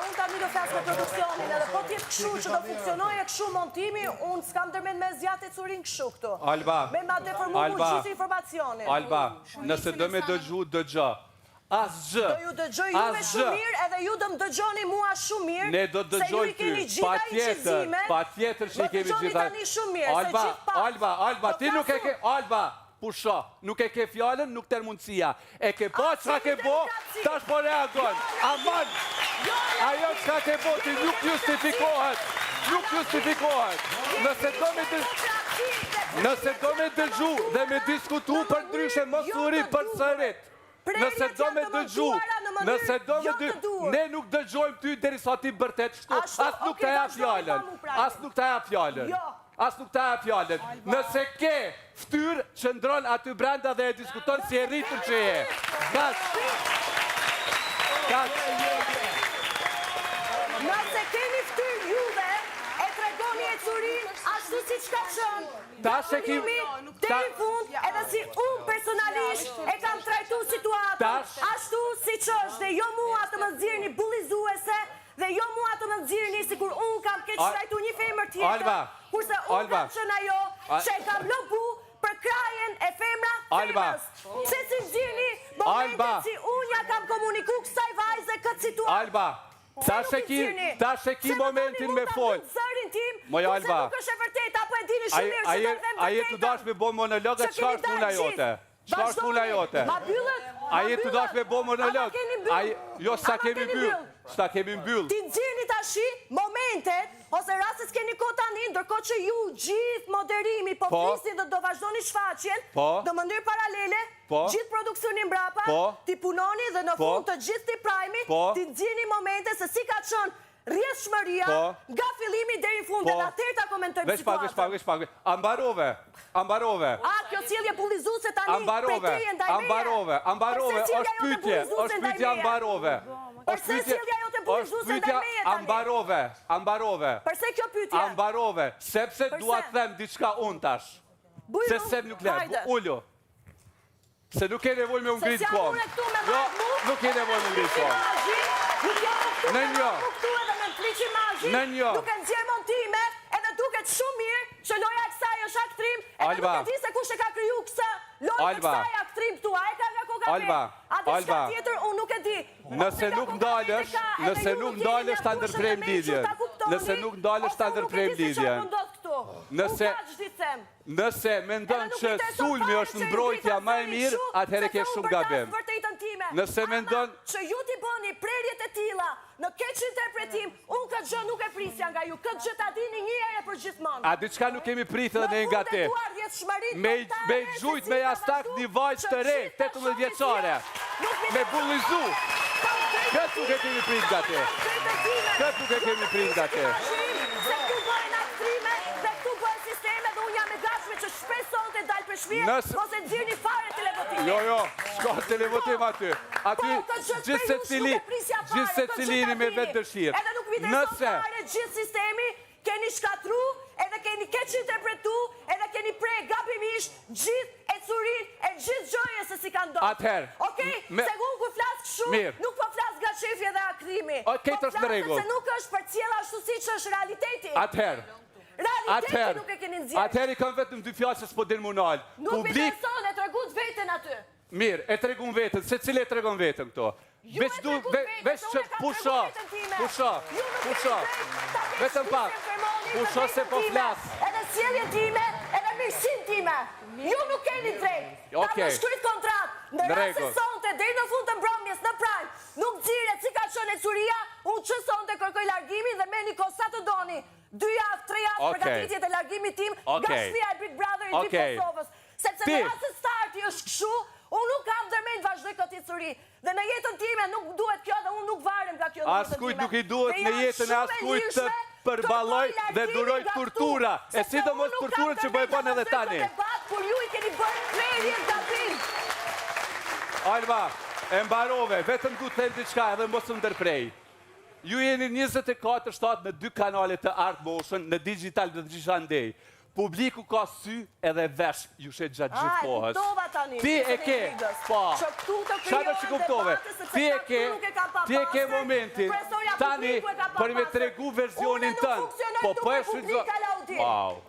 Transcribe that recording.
unë tani do flasë me produksionin, edhe po t'jetë këshu që do funksionojë e këshu montimi, unë s'kam dërmen me zjatë e curin këshu këtu. Alba, me ma deformu mu gjithë informacionin. Alba, nëse do me dëgju, dëgja. Asgjë. Do ju dëgjoj juve shumë mirë edhe ju do më dëgjoni mua shumë mirë. Ne do dëgjoj ty, pa tjetër që i kemi gjitha. Alba, ti nuk e ke, Alba, pusha, nuk e ke fjallën, nuk tërë mundësia. E ke po që ke bo, tash po reagon. Aman, ajo që ke bo, ti nuk justifikohet. Nuk justifikohet. Nëse do me dëgju dhe me diskutu për ndryshe mos uri për sërit. Nëse do me dëgju, ne nuk dëgjojmë ty deri sa ti bërtet shtu, as nuk të ja fjallën. As nuk të ja fjallën. As nuk të ja fjallën. Nëse ke ftyrë që ndronë aty brenda dhe e diskuton si e rritur që e. Nëse keni ftyrë juve, e tregoni e curin, ashtu si që ka qënë. Deri fund, edhe si unë personalisht e kam trajtu situatën, ashtu si që është, dhe jo mua të më nxirrni bullizuese, dhe jo mua të më nxirrni si kur unë kam keq trajtu një femër tjetër, kurse unë kam qënë ajo që e kam lobu për krajen e femra femrës. Se si nxirrni momentet si unë ja kam komuniku kësaj vajze këtë situatë. Alba, ta sheki momentin me fol. Moja Alba, a je të dash me bo monologat, qka është puna jote? Qka është puna jote? A je të dash me bo monolog? Jo, s'ta kemi mbyll. Ti nxirrni tashi momentet, ose rastet s'keni ko tani, ndërko që ju gjithë moderimi po flisin dhe do vazhdoni shfaqjen, do mënyrë paralele, gjithë produksionin brapa, ti punoni dhe në fund të gjithë ti prajmi, ti nxirrni momentet se si ka qënë rrjedhshmëria nga fillimi deri në fund, edhe atëherë ta komentojmë situatën. Veç pak. Ambarove. A, kjo sjellje bullizuese tani prej teje ndaj meje. Ambarove, është pyetje ambarove. Përse sjellja jote bullizuese ndaj meje tani? Ambarove. Përse kjo pyetje? Ambarove, sepse dua të them diçka unë tash. Se se nuk le, ullu. Se nuk e nevoj me ngrit kom. Jo, nuk e nevoj me ngrit kom. Në njo. Në njo. Duke nxjerr montime, edhe duket shumë mirë që loja e kësaj është aktrim, edhe nuk e di se kush e ka kriju kësa loja e kësaj aktrim këtu. A e ka nga koka me? A diçka tjetër, unë nuk e di. Nëse nuk ndalësh ta ndërprejmë lidhjen. Nëse nuk ndalësh ta ndërprejmë lidhjen. Nëse mendon që sulmi është mbrojtja më e mirë, atëherë ke shumë gabim. Nëse mendon që ju t'i bëni prerjet e tilla në keq interpretim, unë këtë gjë nuk e prisja nga ju. Këtë gjë ta dini një herë për gjithmonë. A diçka nuk kemi pritë dhe negativ. Me gjujt me jastak një vajzë të re, 18 vjeçare. Me bullizu. Këtë nuk e kemi pritë nga te. Këtë nuk e kemi pritë nga te. Se këtu bëjnë aktrime dhe këtu bëjnë sisteme dhe unë jam e gatshme që shpeson të dalë për shpije, mos e nxirrni fare televotimin. Jo, s'ka televotim aty. Aty gjithse cili jeni me vetë dëshirë. Edhe nuk mi dreson fare gjithë sistemi, keni shkatru, edhe keni keq interpretu, edhe keni prej gabimisht gjithë e curin e gjithë gjojë se si ka ndonë. Atëherë. Okej? Se unë ku flasë këshu, nuk po flasë nga shefi dhe akrimi. Okej, të është në regull. Se nuk është për cjela ashtu si që është realiteti. Atëherë. Realiteti nuk e keni nxjerrë. Atëherë i kam vetëm dy fjallë që s'po din mu nalë. Nuk mi dreson, e tregut vetën aty. Mirë, e tregun vetën, se cilë e tregun vetën këto. Veç që pusha, vetëm pak, pusha se po flasë. Edhe sjellje time, edhe mirësin time. Ju nuk keni drejt. Ta më shkryt kontrat, në rrasë se sonte, dhe në fund të mbromjes, në prajmë, nuk gjire, si ka qënë e curia, unë që sonte kërkoj largimin dhe me një kosa të doni. 2 javë, 3 javë për gatitjet e largimit tim, nga shpia e Big Brother i tip Kosovës. Sepse në rrasë starti është këshu, unë nuk kam dërmen të vazhdoj këtë i curi. Dhe në jetën time nuk duhet kjo dhe unë nuk varem nga kjo në jetën time. Askujt nuk i duhet në jetën e askujt të përballoj dhe duroj tortura. E sidomos tortura që bëjnë edhe tani. Por ju i keni bërë prerje gabim. Alba, e mbarove, vetëm du të them diçka edhe mos më ndërprej. Ju jeni 24/7 në 2 kanalet të Art Motion, në digital dhe gjithandej. Publiku ka sy edhe vesh ju shet gjatë gjithë kohës. Ti e ke, qa do që kuptove, ti e ke momentin, tani për me tregu versionin tënë. Po e shfrytëzon. Wow.